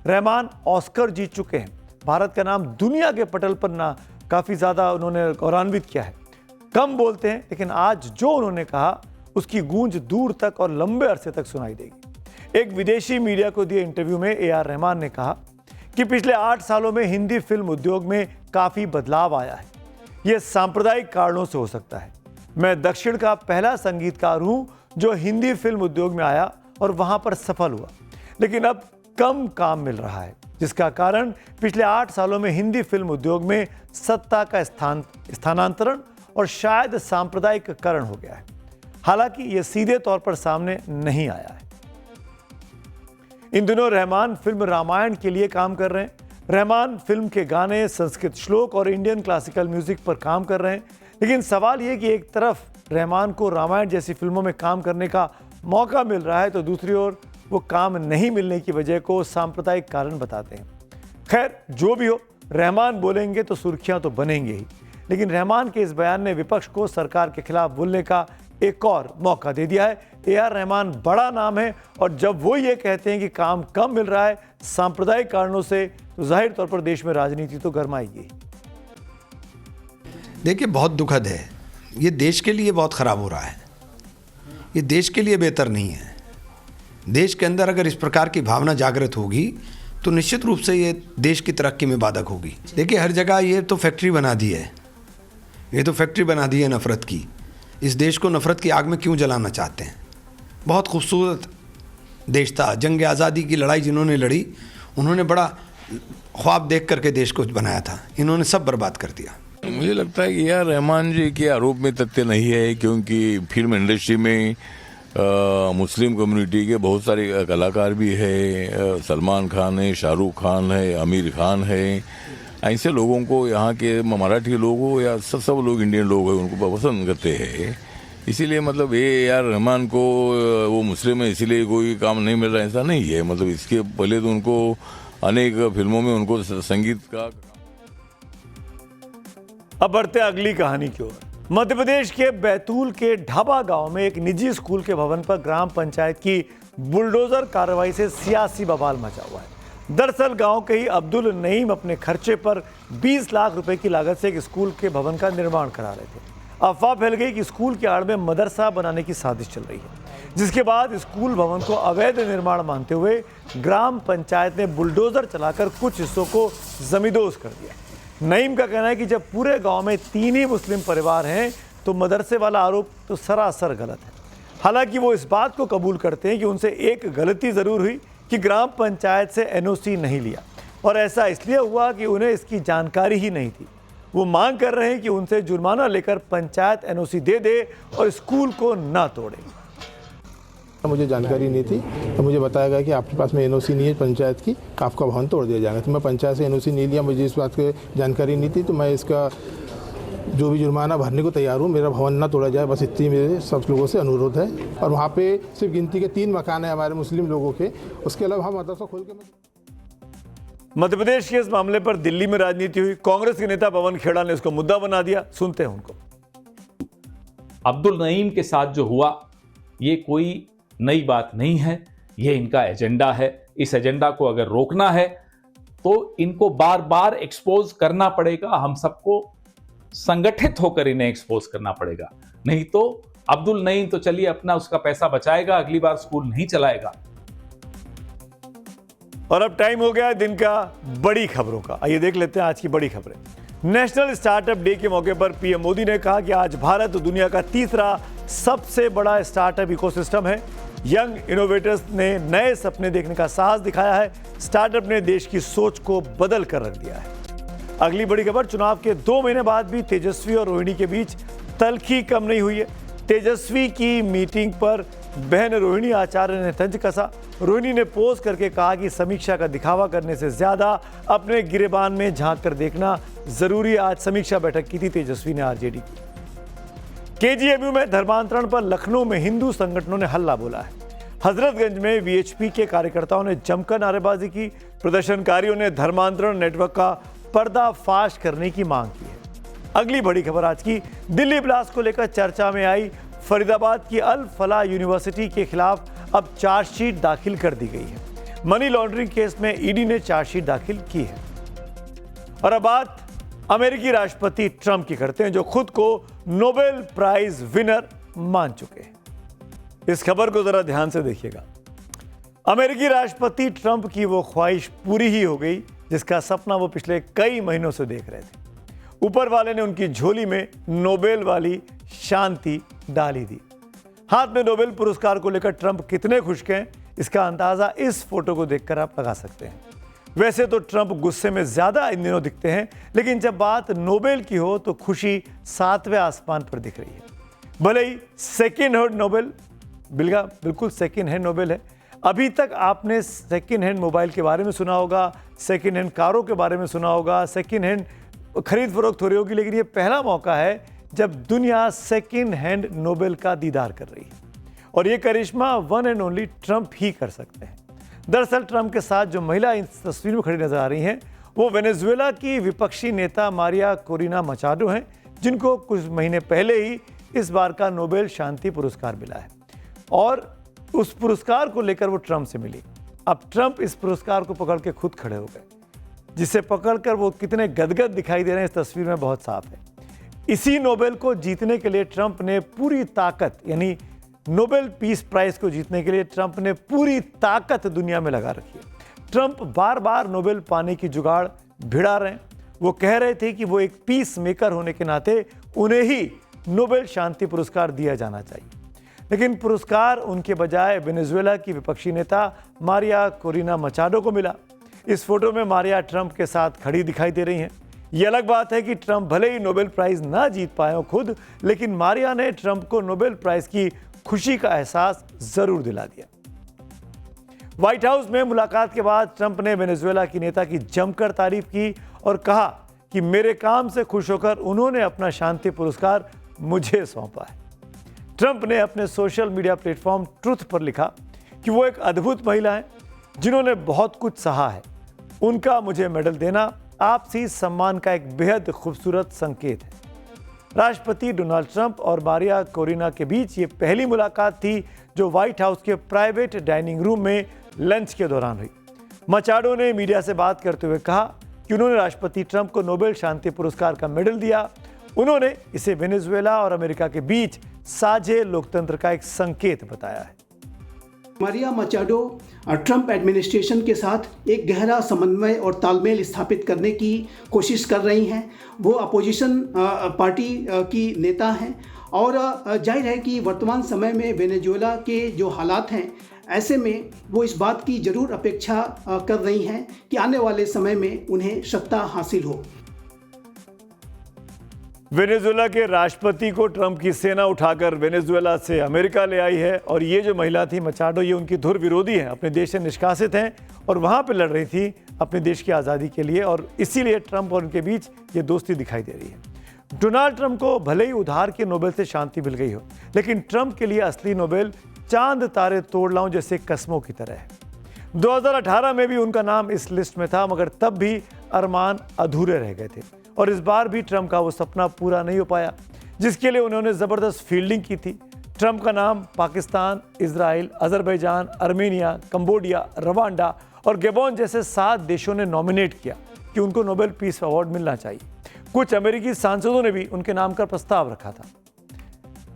रहमान ऑस्कर जीत चुके हैं। भारत का नाम दुनिया के पटल पर ना काफ़ी ज़्यादा उन्होंने गौरवान्वित किया है। कम बोलते हैं लेकिन आज जो उन्होंने कहा उसकी गूंज दूर तक और लंबे अरसे तक सुनाई देगी। एक विदेशी मीडिया को दिए इंटरव्यू में ए.आर. रहमान ने कहा कि पिछले 8 सालों में हिंदी फिल्म उद्योग में काफ़ी बदलाव आया है। यह सांप्रदायिक कारणों से हो सकता है। मैं दक्षिण का पहला संगीतकार हूं जो हिंदी फिल्म उद्योग में आया और वहां पर सफल हुआ, लेकिन अब कम काम मिल रहा है, जिसका कारण पिछले 8 सालों में हिंदी फिल्म उद्योग में सत्ता का स्थानांतरण और शायद सांप्रदायिक कारण हो गया है। हालांकि यह सीधे तौर पर सामने नहीं आया है। इन दिनों रहमान फिल्म रामायण के लिए काम कर रहे हैं। रहमान फिल्म के गाने, संस्कृत श्लोक और इंडियन क्लासिकल म्यूजिक पर काम कर रहे हैं। लेकिन सवाल यह कि एक तरफ रहमान को रामायण जैसी फिल्मों में काम करने का मौका मिल रहा है तो दूसरी ओर वो काम नहीं मिलने की वजह को सांप्रदायिक कारण बताते हैं। खैर जो भी हो, रहमान बोलेंगे तो सुर्खियां तो बनेंगे ही। लेकिन रहमान के इस बयान ने विपक्ष को सरकार के खिलाफ बोलने का एक और मौका दे दिया है। ए.आर. रहमान बड़ा नाम है और जब वो ये कहते हैं कि काम कम मिल रहा है सांप्रदायिक कारणों से, तो जाहिर तौर पर देश में राजनीति तो गरमाएगी। देखिए, बहुत दुखद है। ये देश के लिए बहुत ख़राब हो रहा है। ये देश के लिए बेहतर नहीं है। देश के अंदर अगर इस प्रकार की भावना जागृत होगी तो निश्चित रूप से ये देश की तरक्की में बाधक होगी। देखिए, हर जगह ये तो फैक्ट्री बना दी है। ये तो फैक्ट्री बना दी है नफ़रत की। इस देश को नफ़रत की आग में क्यों जलाना चाहते हैं? बहुत खूबसूरत देश था। जंग आज़ादी की लड़ाई जिन्होंने लड़ी उन्होंने बड़ा ख्वाब देख करके देश को बनाया था। इन्होंने सब बर्बाद कर दिया। मुझे लगता है कि ए.आर. रहमान जी के आरोप में तथ्य नहीं है, क्योंकि फिल्म इंडस्ट्री में मुस्लिम कम्युनिटी के बहुत सारे कलाकार भी है। सलमान खान है, शाहरुख खान है, आमिर खान है। ऐसे लोगों को यहाँ के मराठी लोग हो या सब लोग इंडियन लोग हैं उनको पसंद करते हैं। इसीलिए मतलब ए.आर. रहमान को वो मुस्लिम है इसीलिए कोई काम नहीं मिल रहा, ऐसा नहीं है। मतलब इसके पहले तो उनको अनेक फिल्मों में उनको संगीत का। अब बढ़ते अगली कहानी की ओर। मध्य प्रदेश के बैतूल के ढाबा गांव में एक निजी स्कूल के भवन पर ग्राम पंचायत की बुलडोजर कार्रवाई से सियासी बवाल मचा हुआ है। दरअसल गांव के ही अब्दुल नईम अपने खर्चे पर 20 लाख रुपए की लागत से एक स्कूल के भवन का निर्माण करा रहे थे। अफवाह फैल गई कि स्कूल की आड़ में मदरसा बनाने की साजिश चल रही है, जिसके बाद स्कूल भवन को अवैध निर्माण मानते हुए ग्राम पंचायत ने बुलडोजर चलाकर कुछ हिस्सों को जमींदोज कर दिया। नईम का कहना है कि जब पूरे गांव में 3 ही मुस्लिम परिवार हैं तो मदरसे वाला आरोप तो सरासर गलत है। हालांकि वो इस बात को कबूल करते हैं कि उनसे एक गलती जरूर हुई कि ग्राम पंचायत से एनओसी नहीं लिया, और ऐसा इसलिए हुआ कि उन्हें इसकी जानकारी ही नहीं थी। वो मांग कर रहे हैं कि उनसे जुर्माना लेकर पंचायत एनओसी दे दे और स्कूल को ना तोड़े। मुझे जानकारी नहीं थी तो मुझे बताया गया कि आपके पास में एनओसी नहीं है पंचायत की, आपका भवन तोड़ दिया जाएगा। तो मैं पंचायत से एनओसी नहीं लिया, मुझे इस बात की जानकारी नहीं थी, तो मैं इसका जो भी जुर्माना भरने को तैयार हूँ। मेरा भवन ना तोड़ा जाए, बस इतनी मेरे सब लोगों से अनुरोध है। और वहाँ पे सिर्फ गिनती के 3 मकान है हमारे मुस्लिम लोगों के, उसके अलावा हम मदरसा खोल के। मध्य प्रदेश के इस मामले पर दिल्ली में राजनीति हुई। कांग्रेस के नेता पवन खेड़ा ने इसको मुद्दा बना दिया। सुनते हैं उनको। अब्दुल नईम के साथ जो हुआ ये कोई नई बात नहीं है, ये इनका एजेंडा है। इस एजेंडा को अगर रोकना है तो इनको बार बार एक्सपोज करना पड़ेगा। हम सबको संगठित होकर इन्हें एक्सपोज करना पड़ेगा, नहीं तो अब्दुल नईम तो चलिए अपना उसका पैसा बचाएगा, अगली बार स्कूल नहीं चलाएगा। और अब टाइम हो गया है दिन का बड़ी खबरों का। आइए देख लेते हैं आज की बड़ी खबरें। नेशनल स्टार्टअप डे के मौके पर पीएम मोदी ने कहा कि आज भारत दुनिया का तीसरा सबसे बड़ा स्टार्टअप इकोसिस्टम है। यंग इनोवेटर्स ने नए सपने देखने का साहस दिखाया है। स्टार्टअप ने देश की सोच को बदल कर रख दिया है। अगली बड़ी खबर, चुनाव के 2 महीने बाद भी तेजस्वी और रोहिणी के बीच तल्खी कम नहीं हुई है। तेजस्वी की मीटिंग पर बहन रोहिणी आचार्य ने तंज कसा। रोहिणी ने पोज करके कहा कि समीक्षा का दिखावा करने से ज्यादा अपने गिरेबान में झांक कर देखना जरूरी। आज समीक्षा बैठक की थी तेजस्वी ने आरजेडी की। केजीएमयू में धर्मांतरण पर लखनऊ में हिंदू संगठनों ने हल्ला बोला है। हजरतगंज में वीएचपी के कार्यकर्ताओं ने जमकर नारेबाजी की। प्रदर्शनकारियों ने धर्मांतरण नेटवर्क का पर्दाफाश करने की मांग की है। अगली बड़ी खबर आज की, दिल्ली ब्लास्ट को लेकर चर्चा में आई फरीदाबाद की अल फलाह यूनिवर्सिटी के खिलाफ अब चार्जशीट दाखिल कर दी गई है। मनी लॉन्ड्रिंग केस में ईडी ने चार्जशीट दाखिल की है। और अब बात अमेरिकी राष्ट्रपति ट्रंप की करते हैं, जो खुद को नोबेल प्राइज विनर मान चुके हैं। इस खबर को जरा ध्यान से देखिएगा। अमेरिकी राष्ट्रपति ट्रंप की वो ख्वाहिश पूरी ही हो गई जिसका सपना वो पिछले कई महीनों से देख रहे थे। ऊपर वाले ने उनकी झोली में नोबेल वाली शांति डाली दी। हाथ में नोबेल पुरस्कार को लेकर ट्रंप कितने खुश हैं, इसका अंदाजा इस फोटो को देखकर आप लगा सकते हैं। वैसे तो ट्रंप गुस्से में ज्यादा इन दिनों दिखते हैं, लेकिन जब बात नोबेल की हो तो खुशी 7वें आसमान पर दिख रही है। भले ही सेकेंड हैंड नोबेल बिल्कुल सेकेंड हैंड नोबेल है। अभी तक आपने सेकेंड हैंड मोबाइल के बारे में सुना होगा, सेकेंड हैंड कारों के बारे में सुना होगा, सेकेंड हैंड खरीद फरोख्त हो रही होगी, लेकिन ये पहला मौका है जब दुनिया सेकेंड हैंड नोबेल का दीदार कर रही है। और ये करिश्मा वन एंड ओनली ट्रंप ही कर सकते हैं। दरअसल ट्रंप के साथ जो महिला इस तस्वीर में खड़ी नजर आ रही हैं, वो वेनेजुएला की विपक्षी नेता मारिया कोरिना मचाडो हैं, जिनको कुछ महीने पहले ही इस बार का नोबेल शांति पुरस्कार मिला है। और उस पुरस्कार को लेकर वो ट्रंप से मिली। अब ट्रंप इस पुरस्कार को पकड़ के खुद खड़े हो गए, जिसे पकड़कर वो कितने गदगद दिखाई दे रहे हैं इस तस्वीर में बहुत साफ है। इसी नोबेल को जीतने के लिए ट्रंप ने पूरी ताकत, यानी नोबेल पीस प्राइज को जीतने के लिए ट्रंप ने पूरी ताकत दुनिया में लगा रखी है। ट्रंप बार बार नोबेल पाने की जुगाड़ भिड़ा रहे हैं। वो कह रहे थे कि वो एक पीस मेकर होने के नाते उन्हें ही नोबेल शांति पुरस्कार दिया जाना चाहिए, लेकिन पुरस्कार उनके बजाय वेनेजुएला की विपक्षी नेता मारिया कोरिना मचाडो को मिला। इस फोटो में मारिया ट्रंप के साथ खड़ी दिखाई दे रही हैं। ये अलग बात है कि ट्रंप भले ही नोबेल प्राइज ना जीत पाए हो खुद, लेकिन मारिया ने ट्रंप को नोबेल प्राइज की खुशी का एहसास जरूर दिला दिया। व्हाइट हाउस में मुलाकात के बाद ट्रंप ने वेनेजुएला की नेता की जमकर तारीफ की और कहा कि मेरे काम से खुश होकर उन्होंने अपना शांति पुरस्कार मुझे सौंपा है। ट्रंप ने अपने सोशल मीडिया प्लेटफॉर्म ट्रुथ पर लिखा कि वो एक अद्भुत महिला है जिन्होंने बहुत कुछ सहा है। उनका मुझे मेडल देना आपसी सम्मान का एक बेहद खूबसूरत संकेत है। राष्ट्रपति डोनाल्ड ट्रंप और मारिया कोरिना के बीच ये पहली मुलाकात थी जो व्हाइट हाउस के प्राइवेट डाइनिंग रूम में लंच के दौरान हुई। मचाडो ने मीडिया से बात करते हुए कहा कि उन्होंने राष्ट्रपति ट्रंप को नोबेल शांति पुरस्कार का मेडल दिया। उन्होंने इसे वेनेजुएला और अमेरिका के बीच साझे लोकतंत्र का एक संकेत बताया है। मारिया मचाडो ट्रंप एडमिनिस्ट्रेशन के साथ एक गहरा समन्वय और तालमेल स्थापित करने की कोशिश कर रही हैं। वो अपोजिशन पार्टी की नेता हैं और जाहिर है कि वर्तमान समय में वेनेजुएला के जो हालात हैं, ऐसे में वो इस बात की ज़रूर अपेक्षा कर रही हैं कि आने वाले समय में उन्हें सत्ता हासिल हो। वेनेजुएला के राष्ट्रपति को ट्रंप की सेना उठाकर वेनेजुएला से अमेरिका ले आई है। और ये जो महिला थी मचाडो, ये उनकी धुर विरोधी है, अपने देश से निष्कासित हैं और वहाँ पे लड़ रही थी अपने देश की आज़ादी के लिए, और इसीलिए ट्रंप और उनके बीच ये दोस्ती दिखाई दे रही है। डोनाल्ड ट्रंप को भले ही उधार के नोबेल से शांति मिल गई हो, लेकिन ट्रंप के लिए असली नोबेल चांद तारे तोड़ लाऊं जैसे कस्मों की तरह है। 2018 में भी उनका नाम इस लिस्ट में था, मगर तब भी अरमान अधूरे रह गए थे और इस बार भी ट्रंप का वो सपना पूरा नहीं हो पाया जिसके लिए उन्होंने ज़बरदस्त फील्डिंग की थी। ट्रंप का नाम Pakistan, Israel, Azerbaijan, Armenia, Cambodia, Rwanda और गैबोन जैसे 7 देशों ने नॉमिनेट किया कि उनको नोबेल पीस अवार्ड मिलना चाहिए। कुछ अमेरिकी सांसदों ने भी उनके नाम का प्रस्ताव रखा था।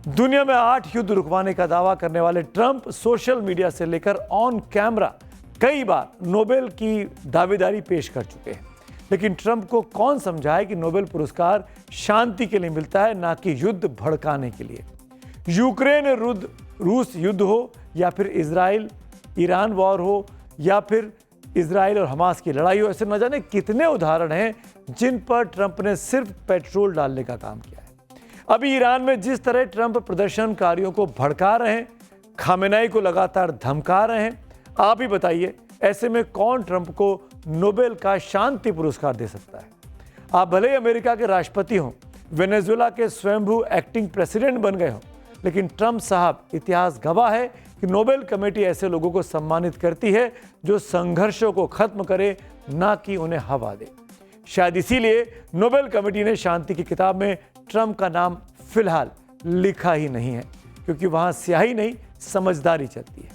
दुनिया में 8 युद्ध रुकवाने का दावा करने वाले ट्रंप सोशल मीडिया से लेकर ऑन कैमरा कई बार नोबेल की दावेदारी पेश कर चुके हैं, लेकिन ट्रंप को कौन समझाए कि नोबेल पुरस्कार शांति के लिए मिलता है, ना कि युद्ध भड़काने के लिए। यूक्रेन रूस युद्ध हो या फिर इजराइल ईरान वॉर हो या फिर इजराइल और हमास की लड़ाई हो, ऐसे न जाने कितने उदाहरण हैं जिन पर ट्रंप ने सिर्फ पेट्रोल डालने का काम किया है। अभी ईरान में जिस तरह ट्रंप प्रदर्शनकारियों को भड़का रहे हैं, खामेनेई को लगातार धमका रहे हैं। आप ही बताइए, ऐसे में कौन ट्रंप को नोबेल का शांति पुरस्कार दे सकता है? आप भले ही अमेरिका के राष्ट्रपति हों, वेनेजुएला के स्वयंभू एक्टिंग प्रेसिडेंट बन गए हों, लेकिन ट्रंप साहब, इतिहास गवाह है कि नोबेल कमेटी ऐसे लोगों को सम्मानित करती है जो संघर्षों को खत्म करे, ना कि उन्हें हवा दे। शायद इसीलिए नोबेल कमेटी ने शांति की किताब में ट्रंप का नाम फिलहाल लिखा ही नहीं है, क्योंकि वहां स्याही नहीं, समझदारी चलती है।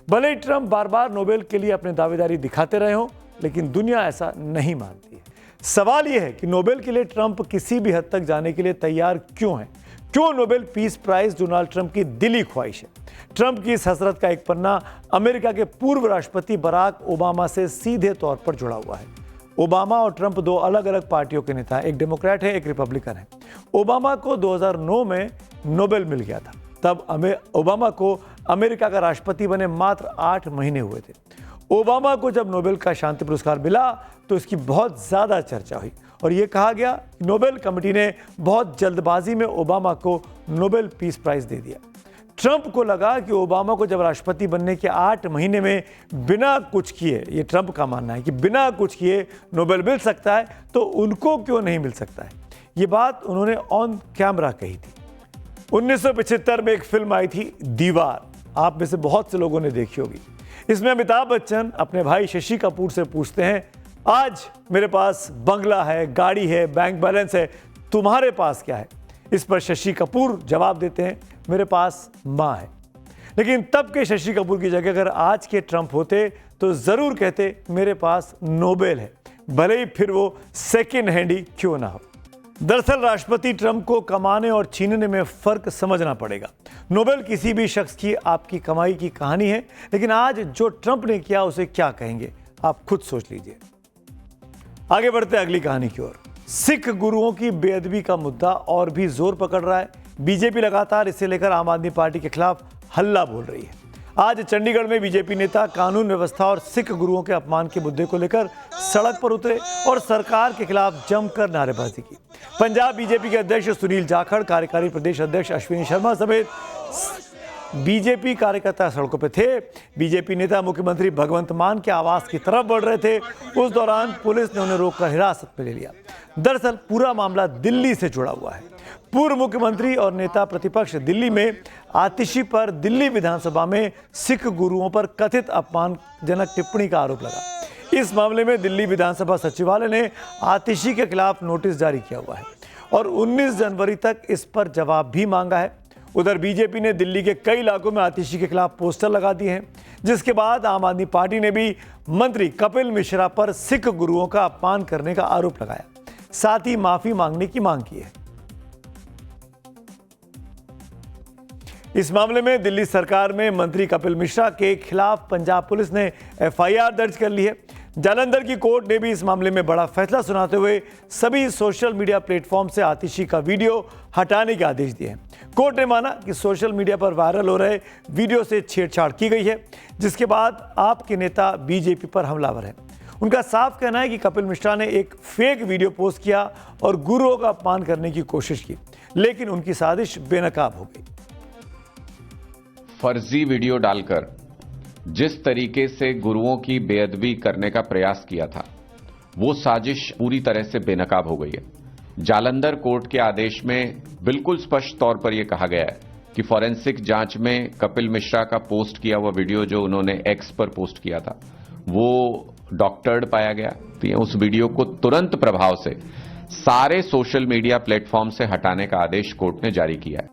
भले ही ट्रंप बार बार नोबेल के लिए अपने दावेदारी दिखाते रहे हों, लेकिन दुनिया ऐसा नहीं मानती है। सवाल यह है कि नोबेल के लिए ट्रंप किसी भी हद तक जाने के लिए तैयार क्यों है? क्यों Nobel peace prize Donald Trump की दिली ख्वाहिश है? ट्रंप की इस हसरत का एक पन्ना अमेरिका के पूर्व राष्ट्रपति बराक ओबामा से सीधे तौर पर जुड़ा हुआ है। ओबामा और ट्रंप दो अलग अलग पार्टियों के नेता हैं, एक डेमोक्रेट है, एक रिपब्लिकन है। ओबामा को 2009 में नोबेल मिल गया था। तब ओबामा को अमेरिका का राष्ट्रपति बने मात्र 8 महीने हुए थे। ओबामा को जब नोबेल का शांति पुरस्कार मिला तो इसकी बहुत ज़्यादा चर्चा हुई और ये कहा गया कि नोबेल कमेटी ने बहुत जल्दबाजी में ओबामा को नोबेल पीस प्राइज दे दिया। ट्रंप को लगा कि ओबामा को जब राष्ट्रपति बनने के 8 महीने में बिना कुछ किए, ये ट्रंप का मानना है कि बिना कुछ किए नोबेल मिल सकता है, तो उनको क्यों नहीं मिल सकता है। ये बात उन्होंने ऑन कैमरा कही थी। 1975 में एक फिल्म आई थी दीवार, आप में से बहुत से लोगों ने देखी होगी। इसमें अमिताभ बच्चन अपने भाई शशि कपूर से पूछते हैं, आज मेरे पास बंगला है, गाड़ी है, बैंक बैलेंस है, तुम्हारे पास क्या है? इस पर शशि कपूर जवाब देते हैं, मेरे पास माँ है। लेकिन तब के शशि कपूर की जगह अगर आज के ट्रंप होते तो जरूर कहते, मेरे पास नोबेल है, भले ही फिर वो सेकेंड हैंड ही क्यों ना हो। दरअसल राष्ट्रपति ट्रंप को कमाने और छीनने में फर्क समझना पड़ेगा। नोबेल किसी भी शख्स की, आपकी कमाई की कहानी है, लेकिन आज जो ट्रंप ने किया उसे क्या कहेंगे, आप खुद सोच लीजिए। आगे बढ़ते अगली कहानी की ओर। सिख गुरुओं की बेअदबी का मुद्दा और भी जोर पकड़ रहा है। बीजेपी लगातार इसे लेकर आम आदमी पार्टी के खिलाफ हल्ला बोल रही है। आज चंडीगढ़ में बीजेपी नेता कानून व्यवस्था और सिख गुरुओं के अपमान के मुद्दे को लेकर सड़क पर उतरे और सरकार के खिलाफ जमकर नारेबाजी की। पंजाब बीजेपी के अध्यक्ष सुनील जाखड़, कार्यकारी प्रदेश अध्यक्ष अश्विनी शर्मा समेत बीजेपी कार्यकर्ता सड़कों पर थे। बीजेपी नेता मुख्यमंत्री भगवंत मान के आवास की तरफ बढ़ रहे थे। उस दौरान पुलिस ने उन्हें रोककर हिरासत में ले लिया। दरअसल पूरा मामला दिल्ली से जुड़ा हुआ है। पूर्व मुख्यमंत्री और नेता प्रतिपक्ष दिल्ली में आतिशी पर दिल्ली विधानसभा में सिख गुरुओं पर कथित अपमानजनक टिप्पणी का आरोप लगा। इस मामले में दिल्ली विधानसभा सचिवालय ने आतिशी के खिलाफ नोटिस जारी किया हुआ है और 19 जनवरी तक इस पर जवाब भी मांगा है। उधर बीजेपी ने दिल्ली के कई इलाकों में आतिशी के खिलाफ पोस्टर लगा दिए हैं, जिसके बाद आम आदमी पार्टी ने भी मंत्री कपिल मिश्रा पर सिख गुरुओं का अपमान करने का आरोप लगाया, साथ ही माफी मांगने की मांग की है। इस मामले में दिल्ली सरकार में मंत्री कपिल मिश्रा के खिलाफ पंजाब पुलिस ने एफआईआर दर्ज कर ली है। जालंधर की कोर्ट ने भी इस मामले में बड़ा फैसला सुनाते हुए सभी सोशल मीडिया प्लेटफॉर्म से आतिशी का वीडियो हटाने के आदेश दिए हैं। कोर्ट ने माना कि सोशल मीडिया पर वायरल हो रहे वीडियो से छेड़छाड़ की गई है, जिसके बाद आपके नेता बीजेपी पर हमलावर हैं। उनका साफ कहना है कि कपिल मिश्रा ने एक फेक वीडियो पोस्ट किया और गुरुओं का अपमान करने की कोशिश की, लेकिन उनकी साजिश बेनकाब हो गई। फर्जी वीडियो डालकर जिस तरीके से गुरुओं की बेअदबी करने का प्रयास किया था, वो साजिश पूरी तरह से बेनकाब हो गई है। जालंधर कोर्ट के आदेश में बिल्कुल स्पष्ट तौर पर यह कहा गया है कि फॉरेंसिक जांच में कपिल मिश्रा का पोस्ट किया हुआ वीडियो जो उन्होंने एक्स पर पोस्ट किया था, वो डॉक्टर्ड पाया गया। तो उस वीडियो को तुरंत प्रभाव से सारे सोशल मीडिया प्लेटफॉर्म से हटाने का आदेश कोर्ट ने जारी किया है।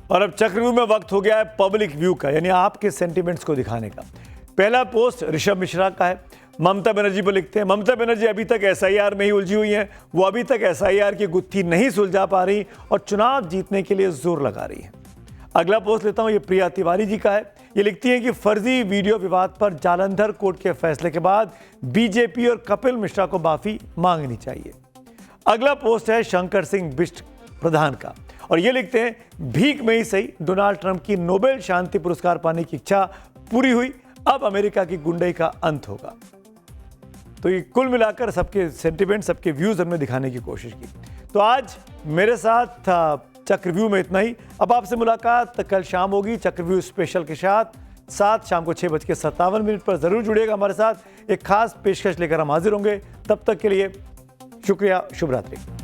और अब चक्रव्यूह में वक्त हो गया है पब्लिक व्यू का, यानी आपके सेंटिमेंट्स को दिखाने का। पहला पोस्ट ऋषभ मिश्रा का है। ममता बनर्जी पर लिखते हैं, ममता बनर्जी अभी तक एसआईआर में ही उलझी हुई हैं। वो अभी तक एसआईआर की गुत्थी नहीं सुलझा पा रही और चुनाव जीतने के लिए जोर लगा रही है। अगला पोस्ट लेता हूं, ये प्रिया तिवारी जी का है। ये लिखती हैं कि फर्जी वीडियो विवाद पर जालंधर कोर्ट के फैसले के बाद बीजेपी और कपिल मिश्रा को माफी मांगनी चाहिए। अगला पोस्ट है शंकर सिंह बिष्ट प्रधान का और ये लिखते हैं, भीख में ही सही डोनाल्ड ट्रंप की नोबेल शांति पुरस्कार पाने की इच्छा पूरी हुई, अब अमेरिका की गुंडई का अंत होगा। तो ये कुल मिलाकर सबके सेंटिमेंट, सबके व्यूज हमने दिखाने की कोशिश की। तो आज मेरे साथ चक्रव्यूह में इतना ही। अब आपसे मुलाकात कल शाम होगी चक्रव्यूह स्पेशल के साथ शाम को 6:57 पर जरूर जुड़िएगा हमारे साथ। एक खास पेशकश लेकर हम हाजिर होंगे। तब तक के लिए शुक्रिया, शुभ रात्रि।